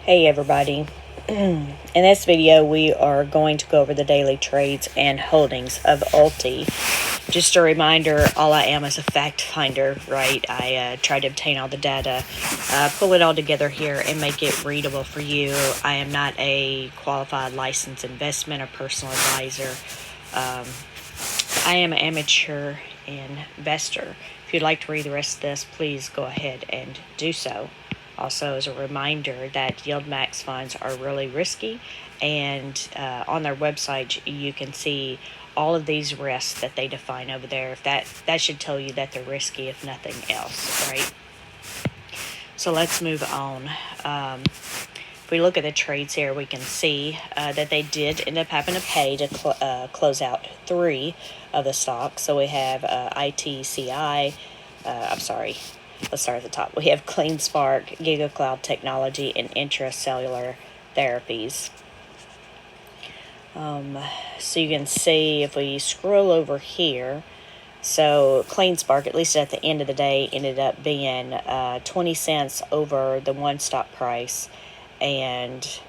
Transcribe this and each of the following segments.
Hey everybody. In this video we are going to go over the daily trades and holdings of ULTY. Just a reminder, all I am is a fact finder, right? I try to obtain all the data, pull it all together here and make it readable for you. I am not a qualified licensed investment or personal advisor. I am an amateur investor. If you'd like to read the rest of this, please go ahead and do so. Also, as a reminder that YieldMax funds are really risky, and on their website you can see all of these risks that they define over there. If that should tell you that they're risky, if nothing else, right? So let's move on. If we look at the trades here, we can see that they did end up having to pay to close out 3 of the stocks. So we have ITCI. Let's start at the top. We have CleanSpark, GigaCloud Technology, and Intracellular Therapies. So you can see if we scroll over here, so CleanSpark, at least at the end of the day, ended up being 20 cents over the one stock price, and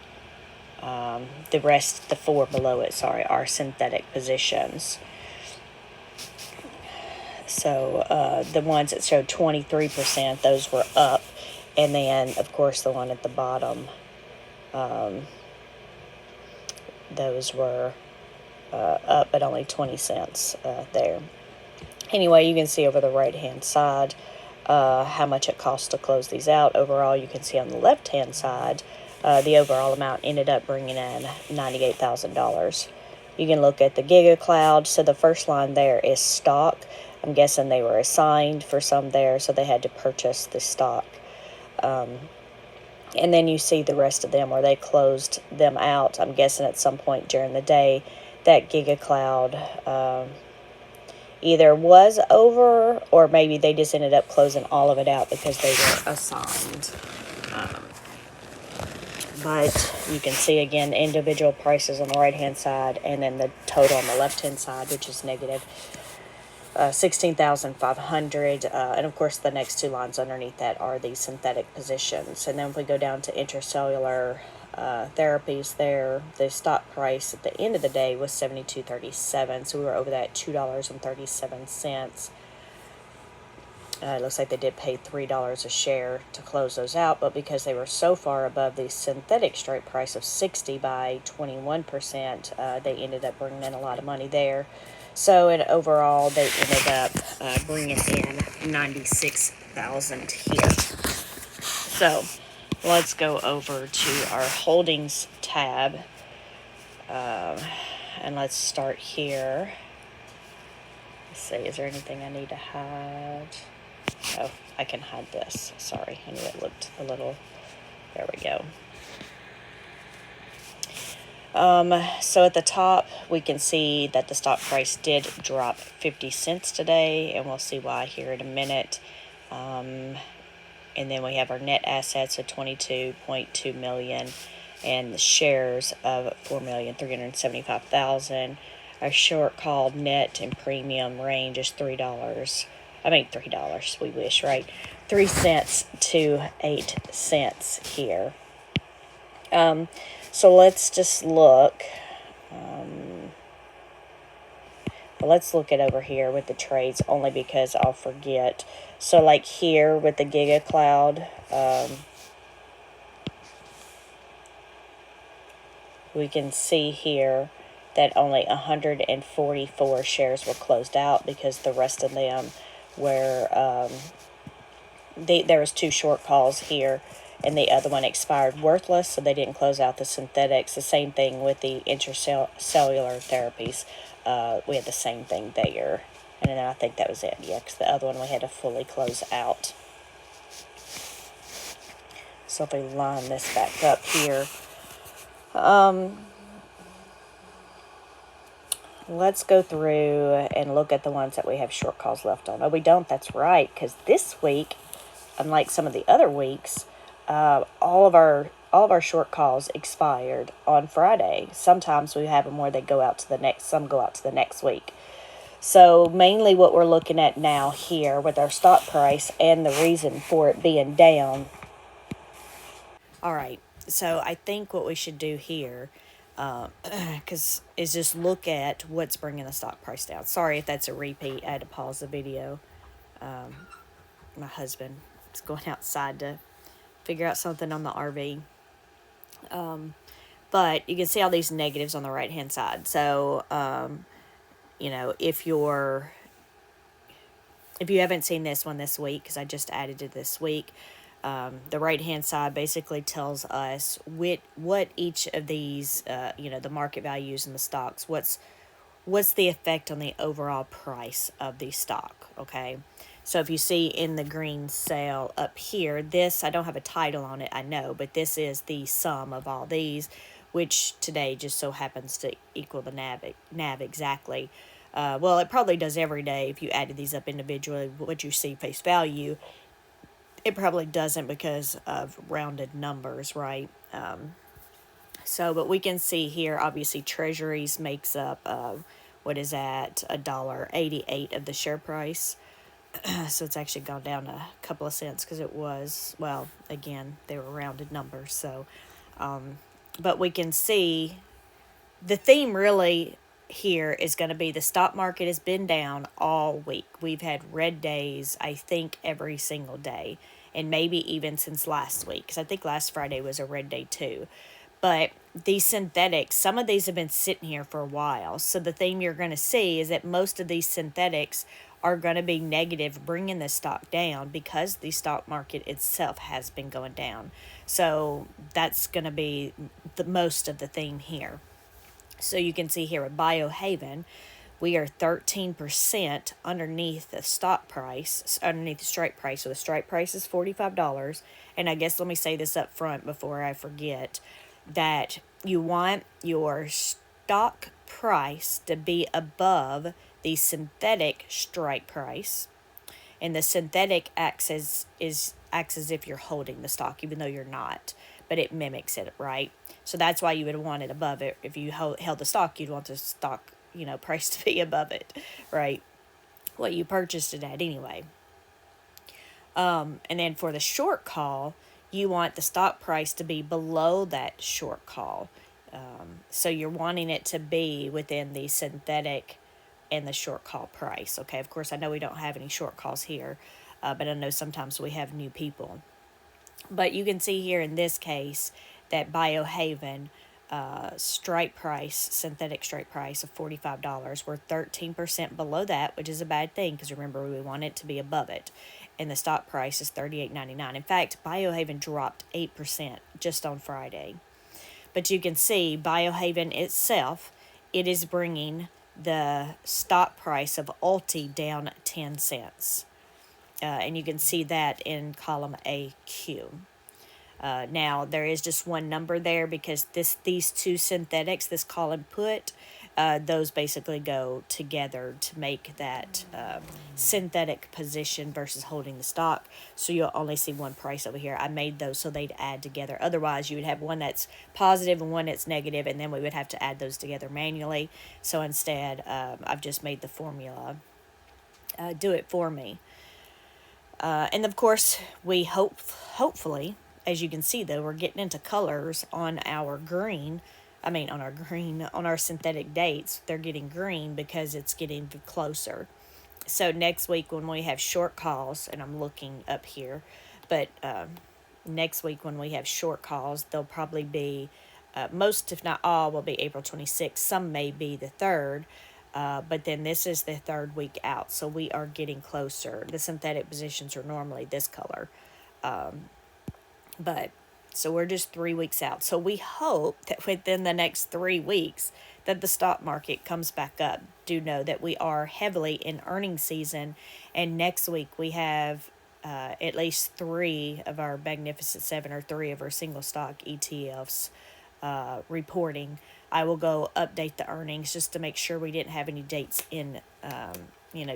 the rest, the 4 below it, are synthetic positions. So the ones that showed 23%, those were up. And then, of course, the one at the bottom, those were up at only 20 cents there. Anyway, you can see over the right-hand side how much it costs to close these out. Overall, you can see on the left-hand side, the overall amount ended up bringing in $98,000. You can look at the GigaCloud. So the first line there is stock. I'm guessing they were assigned for some there, so they had to purchase the stock. And then you see the rest of them where they closed them out. I'm guessing at some point during the day that GigaCloud either was over, or maybe they just ended up closing all of it out because they were assigned. But you can see again individual prices on the right hand side, and then the total on the left hand side, which is negative 16,500, and of course the next 2 lines underneath that are the synthetic positions. And then if we go down to Intracellular Therapies, there the stock price at the end of the day was $72.37, so we were over that $2.37. It looks like they did pay $3 a share to close those out, but because they were so far above the synthetic strike price of 60 by 21%, they ended up bringing in a lot of money there. So overall, they ended up bringing in $96,000 here. So let's go over to our holdings tab, and let's start here. Let's see, is there anything I need to hide? Oh, I can hide this. Sorry, I knew it looked a little. There we go. So at the top, we can see that the stock price did drop 50 cents today, and we'll see why here in a minute. And then we have our net assets of $22.2 million and the shares of 4,375,000. Our short called net and premium range is $3. We wish, right? 3 cents to 8 cents here. So let's just look. Let's look at over here with the trades, only because I'll forget. So like here with the GigaCloud, we can see here that only 144 shares were closed out because the rest of them were, there was 2 short calls here, and the other one expired worthless, so they didn't close out the synthetics. The same thing with the Intracellular Therapies. We had the same thing there. And then I think that was it, yeah, because the other one we had to fully close out. So if we line this back up here, let's go through and look at the ones that we have short calls left on. Oh, we don't. That's right, because this week, unlike some of the other weeks, all of our short calls expired on Friday. Sometimes we have them where they go out to the next. Some go out to the next week. So mainly what we're looking at now here with our stock price and the reason for it being down All right. So I think what we should do here, is just look at what's bringing the stock price down. Sorry if that's a repeat. I had to pause the video. My husband is going outside to figure out something on the RV. But you can see all these negatives on the right hand side. So, if you haven't seen this one this week, because I just added it this week, the right hand side basically tells us what each of these, the market values and the stocks, what's the effect on the overall price of the stock. Okay, so if you see in the green cell up here, this, I don't have a title on it, I know, but this is the sum of all these, which today just so happens to equal the NAV exactly. Well, it probably does every day if you added these up individually. What you see face value, it probably doesn't because of rounded numbers, right? But we can see here, obviously, Treasuries makes up what is at $1.88 of the share price. So it's actually gone down a couple of cents because it was, well, again, they were rounded numbers. But we can see the theme really here is going to be the stock market has been down all week. We've had red days, I think, every single day, and maybe even since last week, because I think last Friday was a red day too. But these synthetics, some of these have been sitting here for a while. So the theme you're going to see is that most of these synthetics are going to be negative, bringing the stock down because the stock market itself has been going down. So that's going to be the most of the theme here. So you can see here at Biohaven, we are 13% underneath the stock price, underneath the strike price. So the strike price is $45. And I guess let me say this up front before I forget, that you want your stock price to be above the synthetic strike price. And the synthetic acts as if you're holding the stock, even though you're not, but it mimics it, right? So that's why you would want it above it. If you held the stock, you'd want the stock, price to be above it, right? What you purchased it at anyway. And then for the short call, you want the stock price to be below that short call. So you're wanting it to be within the synthetic and the short call price. Okay, of course, I know we don't have any short calls here, but I know sometimes we have new people. But you can see here in this case that Biohaven strike price, synthetic strike price of $45. We're 13% below that, which is a bad thing because remember, we want it to be above it. And the stock price is $38.99. In fact, Biohaven dropped 8% just on Friday. But you can see Biohaven itself, it is bringing the stock price of ULTY down 10 cents. And you can see that in column AQ. Now, there is just one number there because these two synthetics, this call and put, those basically go together to make that synthetic position versus holding the stock. So you'll only see one price over here. I made those so they'd add together. Otherwise, you would have one that's positive and one that's negative, and then we would have to add those together manually. So instead, I've just made the formula do it for me. And of course, we hopefully, as you can see though, we're getting into colors on our on our synthetic dates. They're getting green because it's getting closer. So next week when we have short calls, and I'm looking up here, but next week when we have short calls, they'll probably be, most if not all will be April 26th. Some may be the 3rd. But then this is the 3rd week out, so we are getting closer. The synthetic positions are normally this color. So we're just 3 weeks out. So we hope that within the next 3 weeks that the stock market comes back up. Do know that we are heavily in earnings season, and next week we have at least 3 of our Magnificent 7 or 3 of our single stock ETFs reporting. I will go update the earnings just to make sure we didn't have any dates in,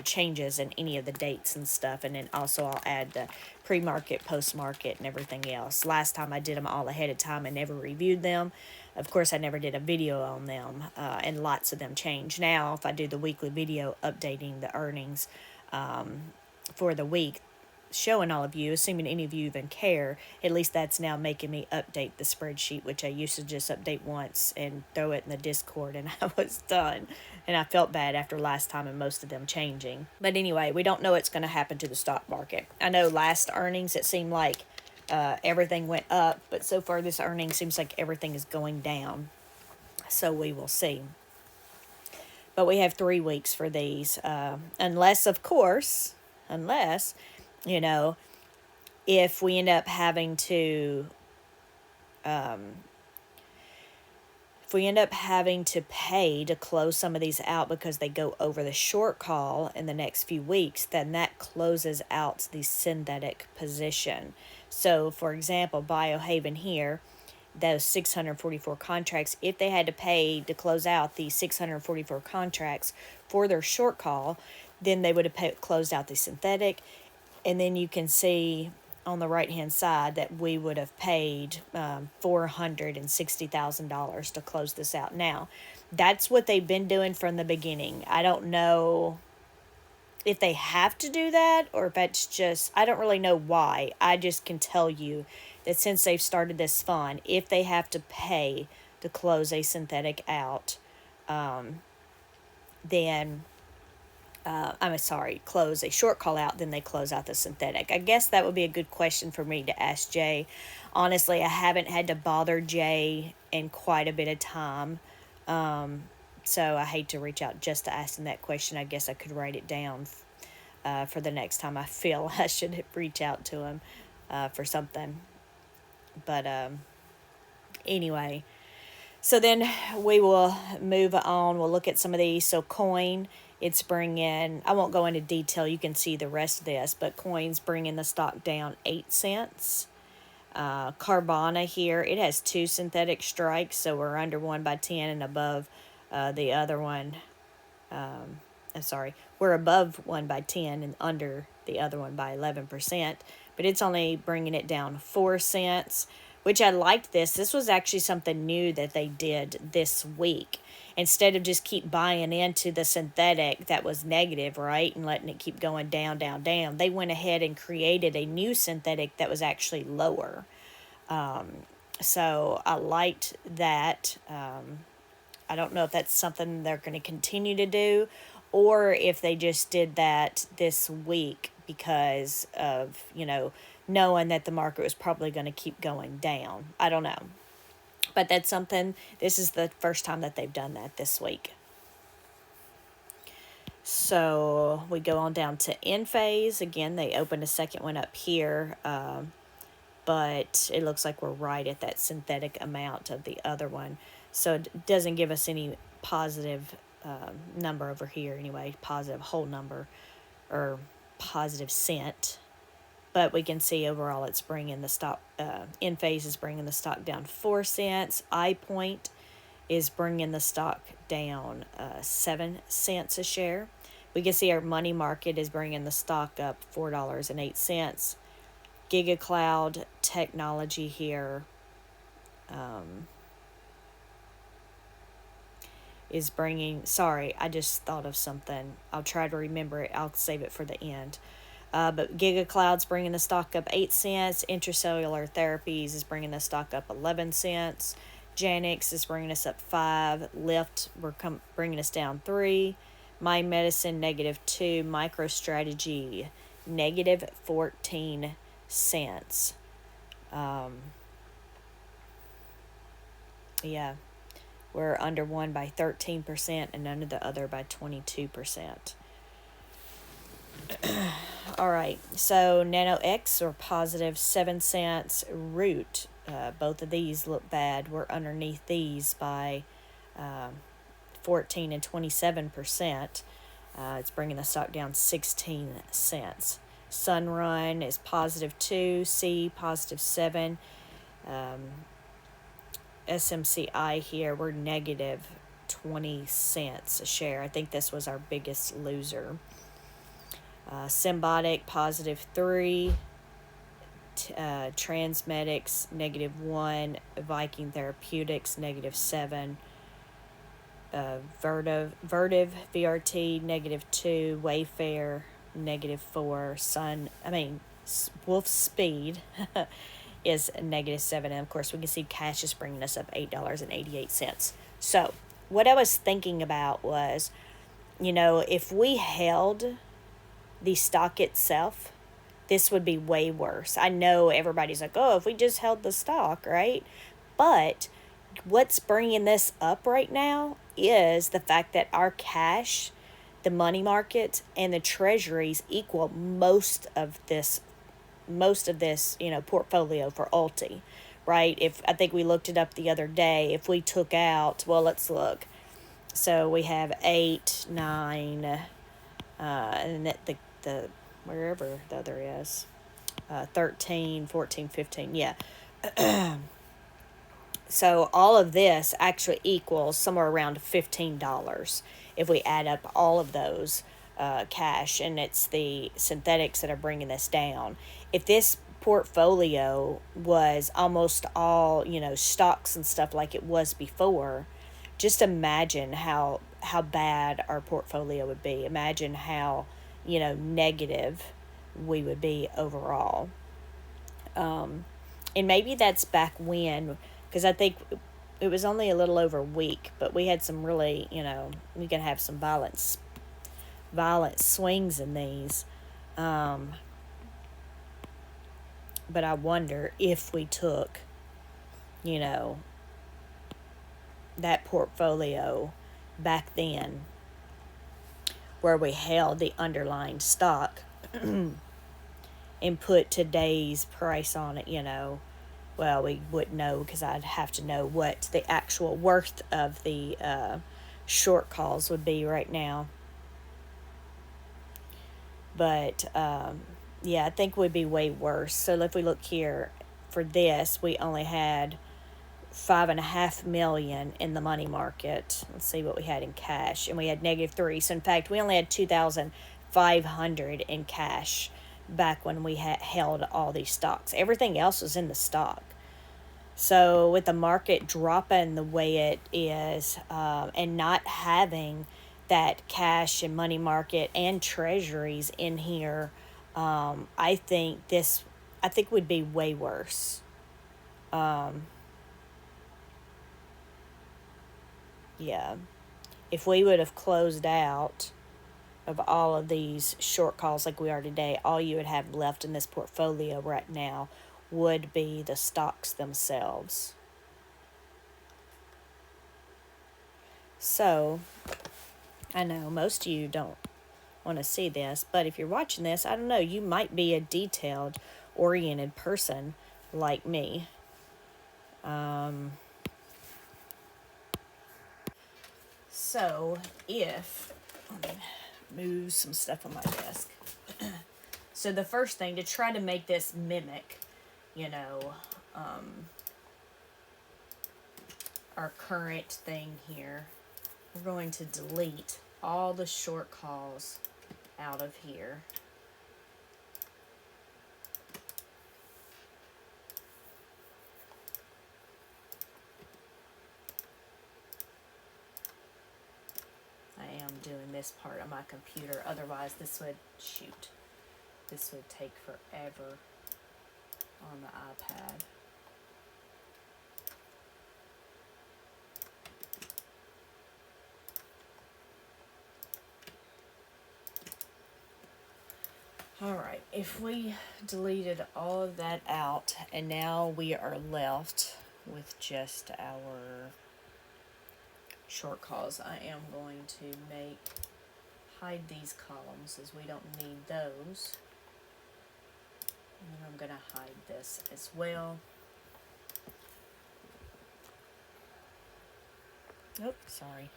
changes in any of the dates and stuff. And then also I'll add the pre-market, post-market, and everything else. Last time I did them all ahead of time and never reviewed them. Of course, I never did a video on them, and lots of them change. Now, if I do the weekly video updating the earnings for the week, showing all of you, assuming any of you even care. At least that's now making me update the spreadsheet, which I used to just update once and throw it in the Discord and I was done. And I felt bad after last time and most of them changing. But anyway, we don't know what's going to happen to the stock market. I know last earnings it seemed like everything went up, but so far this earnings seems like everything is going down. So we will see. But we have 3 weeks for these, unless, of course, unless, you know, if we end up having to, if we end up having to pay to close some of these out because they go over the short call in the next few weeks, then that closes out the synthetic position. So, for example, Biohaven here, those 644 contracts, if they had to pay to close out the 644 contracts for their short call, then they would have closed out the synthetic. And then you can see on the right hand side that we would have paid $460,000 to close this out. Now, that's what they've been doing from the beginning. I don't know if they have to do that or if it's just, I don't really know why. I just can tell you that since they've started this fund, if they have to pay to close a synthetic out, then close a short call out, then they close out the synthetic. I guess that would be a good question for me to ask Jay. Honestly, I haven't had to bother Jay in quite a bit of time. So I hate to reach out just to ask him that question. I guess I could write it down for the next time I feel I should reach out to him for something. But anyway, so then we will move on. We'll look at some of these. So coin, it's bringing, I won't go into detail. You can see the rest of this, but coin's bringing the stock down 8 cents. Carvana here, it has 2 synthetic strikes, so we're under 1 by 10 and above the other one. We're above 1 by 10 and under the other one by 11%, but it's only bringing it down 4 cents, which I liked this. This was actually something new that they did this week. Instead of just keep buying into the synthetic that was negative, right, and letting it keep going down, down, down, they went ahead and created a new synthetic that was actually lower. So I liked that. I don't know if that's something they're going to continue to do or if they just did that this week because of, knowing that the market was probably going to keep going down. I don't know. But that's something, this is the first time that they've done that this week. So we go on down to Enphase. Again, they opened a second one up here, but it looks like we're right at that synthetic amount of the other one. So it doesn't give us any positive number over here anyway, positive whole number or positive cent. But we can see overall it's bringing the stock, Enphase is bringing the stock down 4 cents. iPoint is bringing the stock down 7 cents a share. We can see our money market is bringing the stock up $4.08. GigaCloud Technology here is bringing, sorry, I just thought of something. I'll try to remember it. I'll save it for the end. But GigaCloud's bringing the stock up 8 cents. Intracellular Therapies is bringing the stock up 11 cents. Janix is bringing us up 5. Lyft, bringing us down 3. My Medicine, -2. MicroStrategy, -14 cents. Yeah, we're under one by 13% and under the other by 22%. All right, so NanoX or positive 7 cents. Root, both of these look bad. We're underneath these by 14 and 27%. It's bringing the stock down 16 cents. Sunrun is +2, C +7. SMCI here, we're -20 cents a share. I think this was our biggest loser. Symbotic +3, Transmedics -1, Viking Therapeutics -7, Vertiv VRT -2, Wayfair -4, Wolf Speed is -7. And of course, we can see cash is bringing us up $8.88. So, what I was thinking about was, if we held the stock itself, this would be way worse. I know everybody's like, oh, if we just held the stock, right? But what's bringing this up right now is the fact that our cash, the money market, and the treasuries equal most of this portfolio for ULTY, right? If I think we looked it up the other day, if we took out, well, let's look. So we have 8, 9, and the wherever the other is, 13, 14, 15, yeah. So all of this actually equals somewhere around $15 if we add up all of those cash, and it's the synthetics that are bringing this down. If this portfolio was almost all stocks and stuff like it was before, just imagine how bad our portfolio would be. Imagine how negative we would be overall. And maybe that's back when, because I think it was only a little over a week, but we had some really, we can have some violent swings in these. But I wonder if we took, you know, that portfolio back then where we held the underlying stock and put today's price on it, well, we wouldn't know because I'd have to know what the actual worth of the short calls would be right now. But yeah, I think would be way worse. So if we look here for this, we only had 5.5 million in the money market. Let's see what we had in cash, and we had -3. So in fact, we only had 2,500 in cash back when we had held all these stocks. Everything else was in the stock. So with the market dropping the way it is, and not having that cash and money market and treasuries in here, I think would be way worse. Yeah. If we would have closed out of all of these short calls like we are today, all you would have left in this portfolio right now would be the stocks themselves. So, I know most of you don't want to see this, but if you're watching this, I don't know, you might be a detailed oriented person like me. So if let me move some stuff on my desk. So the first thing, to try to make this mimic, our current thing here, we're going to delete all the short calls out of here. I am doing this part on my computer, otherwise this would take forever on the iPad. Alright, if we deleted all of that out, and now we are left with just our short calls, I am going to hide these columns as we don't need those. And I'm going to hide this as well. Nope, sorry.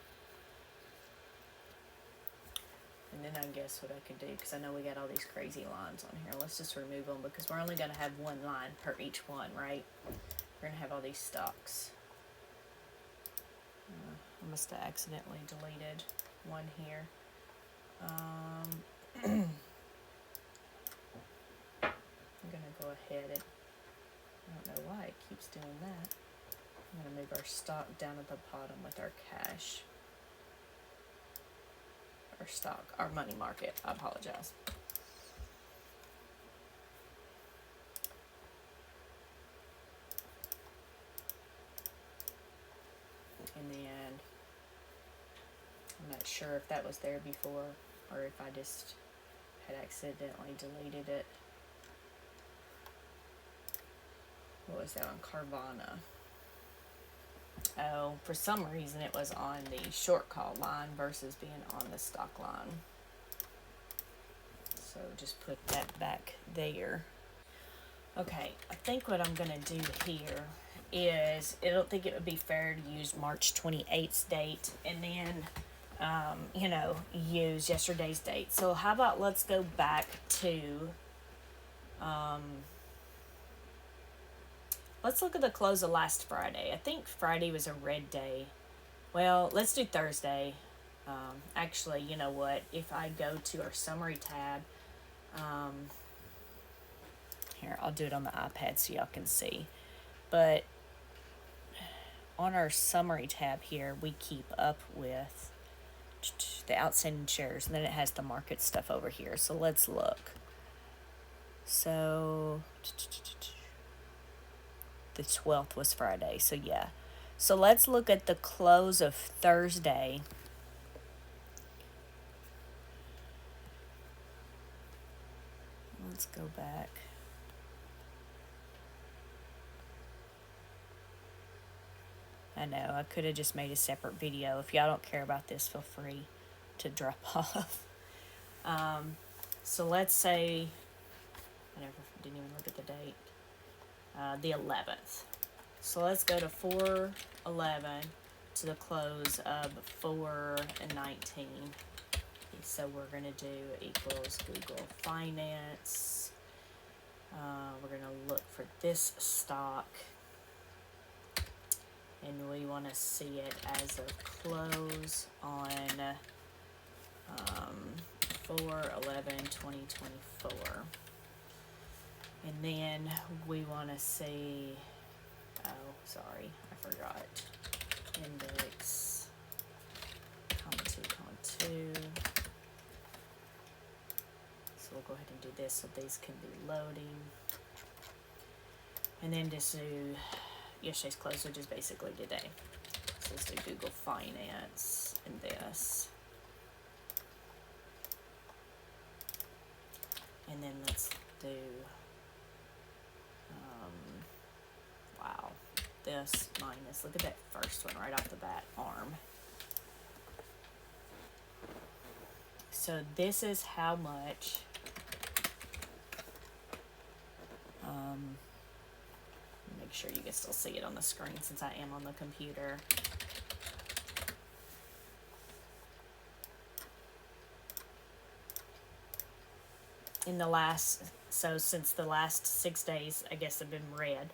And then I guess what I could do, because I know we got all these crazy lines on here, let's just remove them, because we're only going to have one line per each one, right? We're going to have all these stocks. I must have accidentally deleted one here. I'm going to go ahead and, I don't know why it keeps doing that. I'm going to move our stock down at the bottom with our cash. Our money market, I apologize. not sure if that was there before or if I just had accidentally deleted it. What was that on Carvana? Oh, for some reason it was on the short call line versus being on the stock line. So just put that back there. Okay, I think what I'm going to do here is, I don't think it would be fair to use March 28th date and then, you know, use yesterday's date. So how about let's go back to, let's look at the close of last Friday. I think Friday was a red day. Well, let's do Thursday. Actually, you know what? If I go to our summary tab, here, I'll do it on the iPad so y'all can see. But on our summary tab here, we keep up with the outstanding shares, and then it has the market stuff over here. So let's look. So the 12th was Friday, so yeah. So let's look at the close of Thursday. Let's go back. I know, I could have just made a separate video. If y'all don't care about this, feel free to drop off. So let's say, I didn't even look at the date, the 11th. So let's go to 4/11 to the close of 4/19. So we're going to do equals Google Finance. We're going to look for this stock. And we want to see it as of close on 4/11/2024. And then we want to see, oh, sorry, I forgot. Index, comma 2. So we'll go ahead and do this so these can be loading. And then just do yesterday's close, which is basically today. So let's do Google Finance and this. And then let's do, wow, this minus, look at that first one right off the bat, ARM. So this is how much, make sure you can still see it on the screen since I am on the computer. In the last, so since the last 6 days, I guess have been red.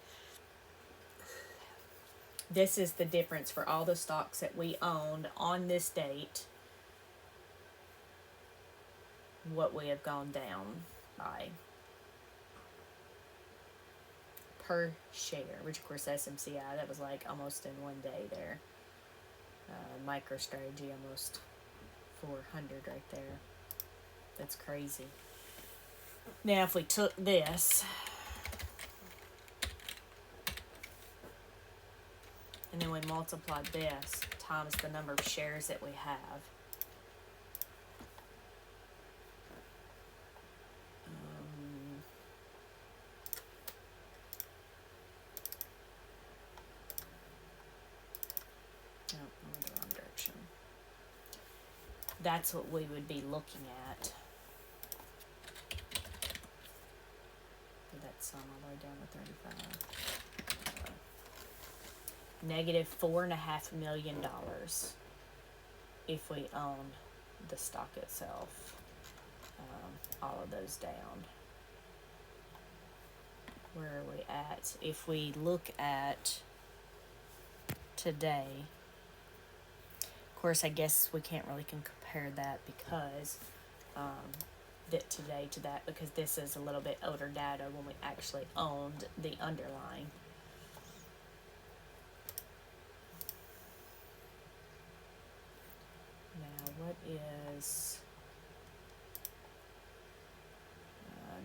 This is the difference for all the stocks that we owned on this date, what we have gone down by per share, which of course SMCI, that was like almost in 1 day there. MicroStrategy, almost 400 right there. That's crazy. Now if we took this and then we multiplied this times the number of shares that we have, that's what we would be looking at. Did that sum all the way down to 35? Negative $4.5 million if we own the stock itself. All of those down. Where are we at? If we look at today, of course, I guess we can't really compare that because that today to that, because this is a little bit older data when we actually owned the underlying. Now, what is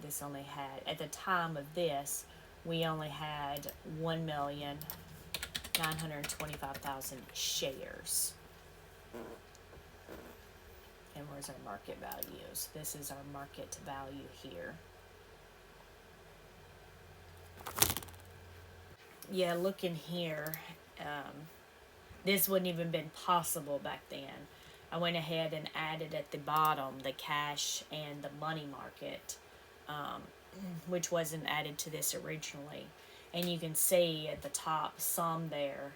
this? Only had, at the time of this, we only had 1,925,000 shares. And where's our market values? This is our market value here. Yeah, looking here, this wouldn't even been possible back then. I went ahead and added at the bottom the cash and the money market, which wasn't added to this originally. And you can see at the top sum there,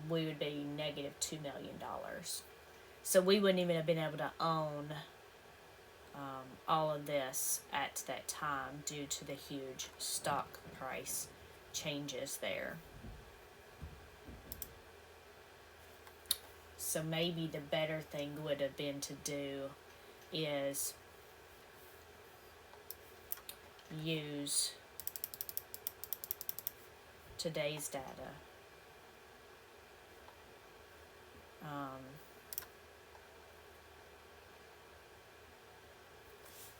we would be negative $2 million. So we wouldn't even have been able to own all of this at that time due to the huge stock price changes there. So maybe the better thing would have been to do is use today's data.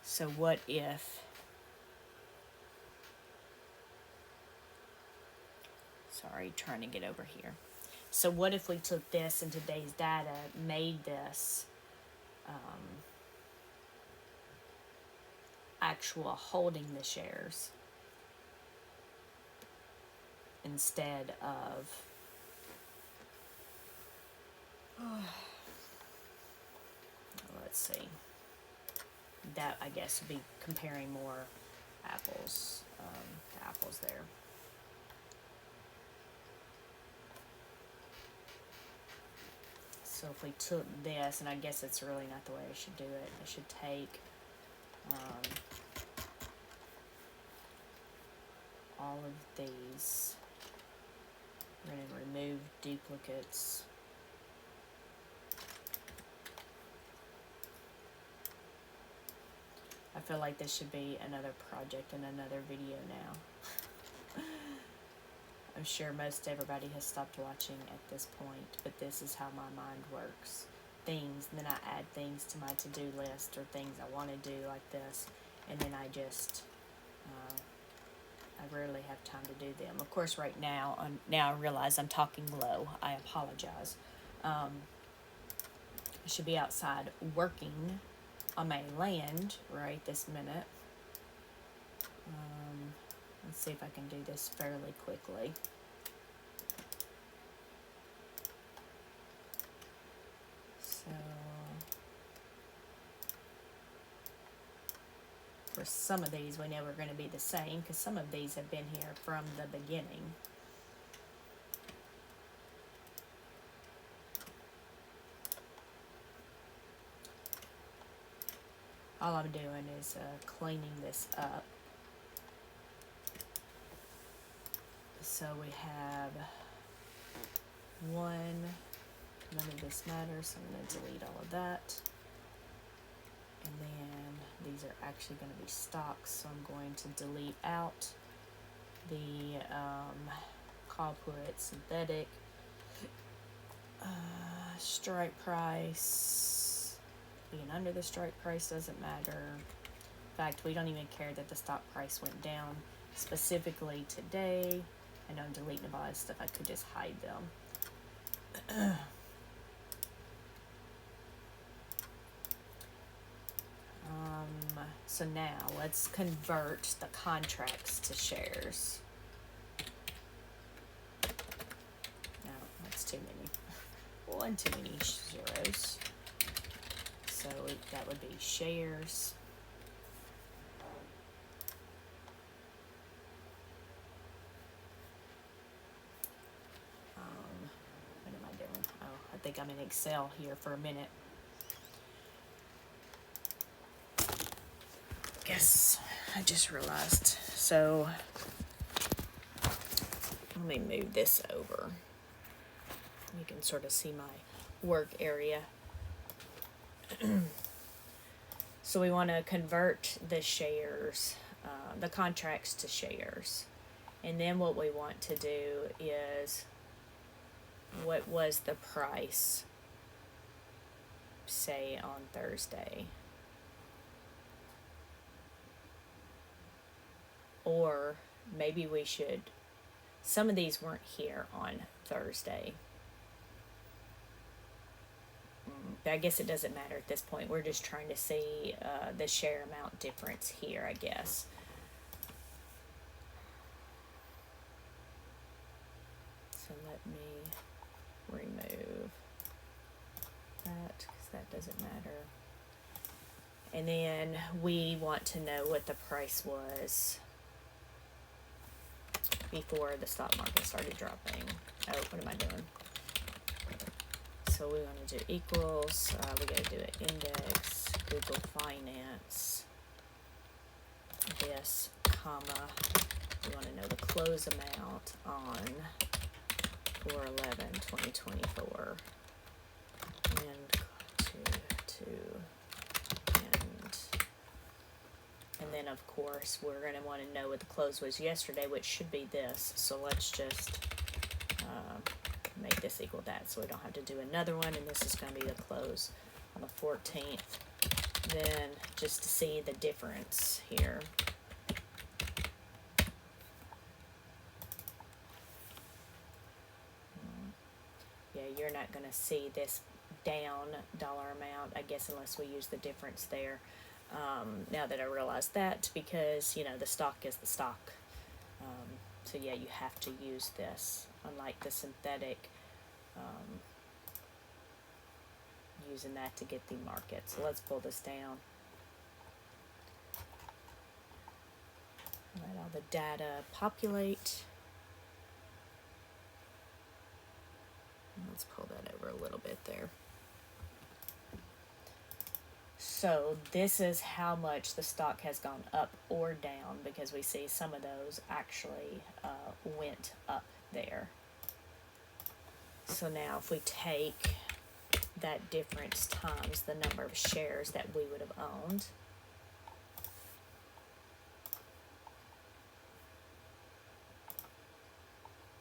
So what if, sorry, trying to get over here. So what if we took this and today's data, made this actual holding the shares instead of let's see, that I guess would be comparing more apples to apples there. So if we took this, and I guess it's really not the way I should do it, I should take all of these. We're going to remove duplicates. I feel like this should be another project in another video now. I'm sure most everybody has stopped watching at this point, but this is how my mind works. Things, and then I add things to my to-do list or things I want to do like this, and then I just, I rarely have time to do them. Of course, right now, now I realize I'm talking low. I apologize. I should be outside working on my land right this minute. Let's see if I can do this fairly quickly. So, for some of these, we know we're going to be the same because some of these have been here from the beginning. All I'm doing is cleaning this up. So we have one, none of this matters, so I'm going to delete all of that. And then these are actually going to be stocks, so I'm going to delete out the call put, synthetic, strike price. Being under the strike price doesn't matter. In fact, we don't even care that the stock price went down specifically today. I know I'm deleting a lot of stuff. I could just hide them. So now let's convert the contracts to shares. No, that's too many. One too many zeros. So that would be shares. What am I doing? Oh, I think I'm in Excel here for a minute. Yes, I just realized. So let me move this over. You can sort of see my work area. So we want to convert the shares, the contracts to shares. And then what we want to do is, what was the price, say, on Thursday? Or maybe we should, some of these weren't here on Thursday. But I guess it doesn't matter at this point. We're just trying to see the share amount difference here, I guess. So let me remove that because that doesn't matter. And then we want to know what the price was before the stock market started dropping. Oh, what am I doing? So we want to do equals, we got to do an index, Google Finance, this, comma, we want to know the close amount on 4/11/2024, and and then of course we're going to want to know what the close was yesterday, which should be this. So let's just make this equal that, so we don't have to do another one, and this is going to be the close on the 14th. Then just to see the difference here, yeah, you're not going to see this down dollar amount, I guess, unless we use the difference there. Now that I realize that, because you know the stock is the stock, so yeah, you have to use this, unlike the synthetic, using that to get the market. So let's pull this down. Let all the data populate. Let's pull that over a little bit there. So this is how much the stock has gone up or down, because we see some of those actually went up there. So now if we take that difference times the number of shares that we would have owned,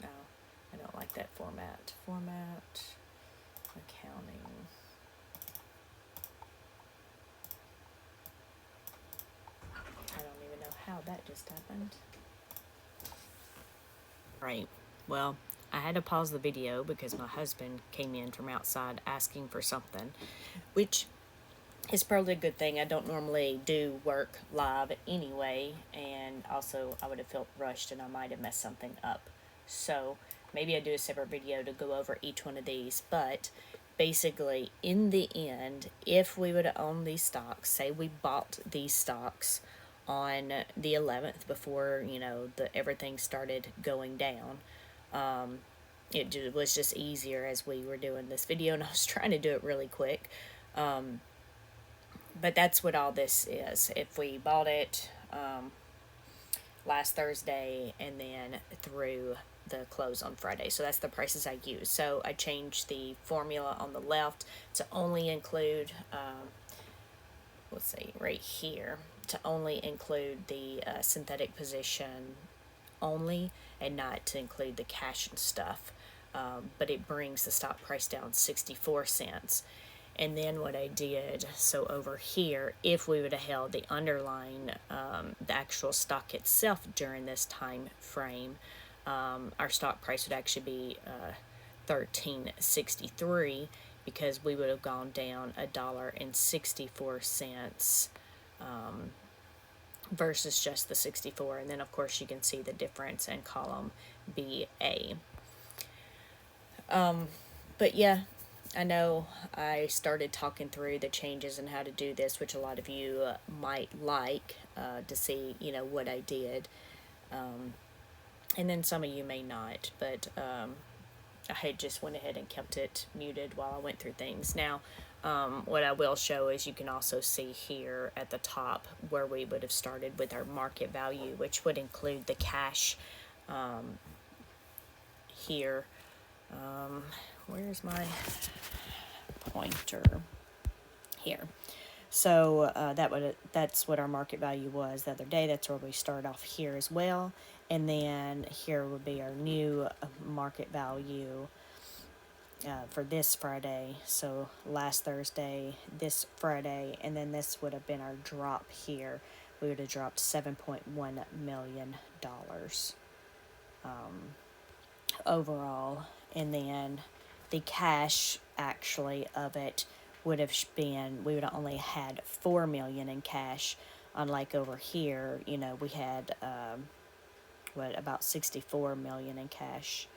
no, I don't like that format. Format, accounting. I don't even know how that just happened. Right, well, I had to pause the video because my husband came in from outside asking for something, which is probably a good thing. I don't normally do work live anyway, and also I would have felt rushed and I might have messed something up. So maybe I do a separate video to go over each one of these, but basically in the end, if we would have owned these stocks, say we bought these stocks on the 11th before, you know, everything started going down, it was just easier as we were doing this video, and I was trying to do it really quick. But that's what all this is. If we bought it last Thursday and then through the close on Friday, so that's the prices I use. So I changed the formula on the left to only include, let's see, right here, to only include the synthetic position only, and not to include the cash and stuff. But it brings the stock price down 64 cents. And then what I did, so over here, if we would have held the underlying, the actual stock itself during this time frame, our stock price would actually be $13.63, because we would have gone down $1.64 versus just the 64. And then of course you can see the difference in column BA. But yeah, I know I started talking through the changes and how to do this, which a lot of you might like to see, you know, what I did. And then some of you may not, but I had just went ahead and kept it muted while I went through things. Now, what I will show is you can also see here at the top where we would have started with our market value, which would include the cash here. Where's my pointer? Here. So that's what our market value was the other day. That's where we start off here as well. And then here would be our new market value for this Friday. So last Thursday, this Friday, and then this would have been our drop here. We would have dropped $7.1 million overall. And then the cash actually of it would have been, we would have only had 4 million in cash. Unlike over here, you know, we had about 64 million in cash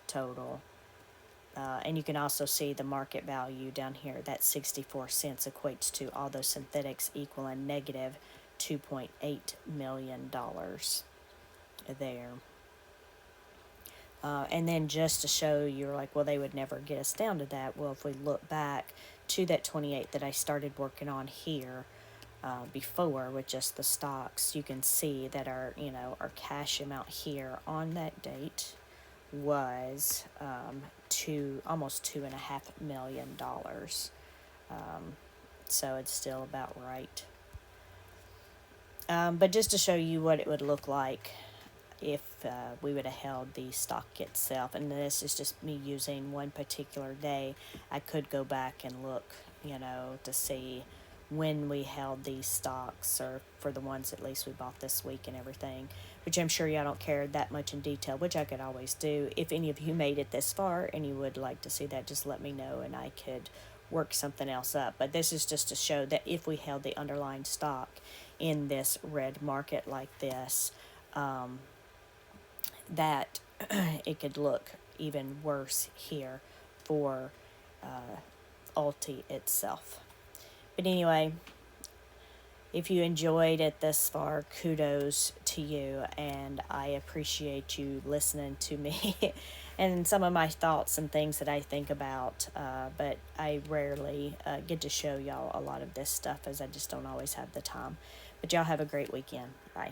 total. And you can also see the market value down here. That 64 cents equates to all those synthetics equaling negative $2.8 million there. And then just to show you're like, well, they would never get us down to that. Well, if we look back to that 28 that I started working on here before with just the stocks, you can see that our, you know, our cash amount here on that date was almost $2.5 million. So it's still about right. But just to show you what it would look like if we would have held the stock itself, and this is just me using one particular day. I could go back and look, you know, to see when we held these stocks, or for the ones at least we bought this week and everything, which I'm sure y'all don't care that much in detail, which I could always do. If any of you made it this far and you would like to see that, just let me know and I could work something else up. But this is just to show that if we held the underlying stock in this red market like this, that it could look even worse here for ULTY itself. But anyway, if you enjoyed it this far, kudos to you, and I appreciate you listening to me and some of my thoughts and things that I think about, but I rarely get to show y'all a lot of this stuff, as I just don't always have the time. But y'all have a great weekend. Bye.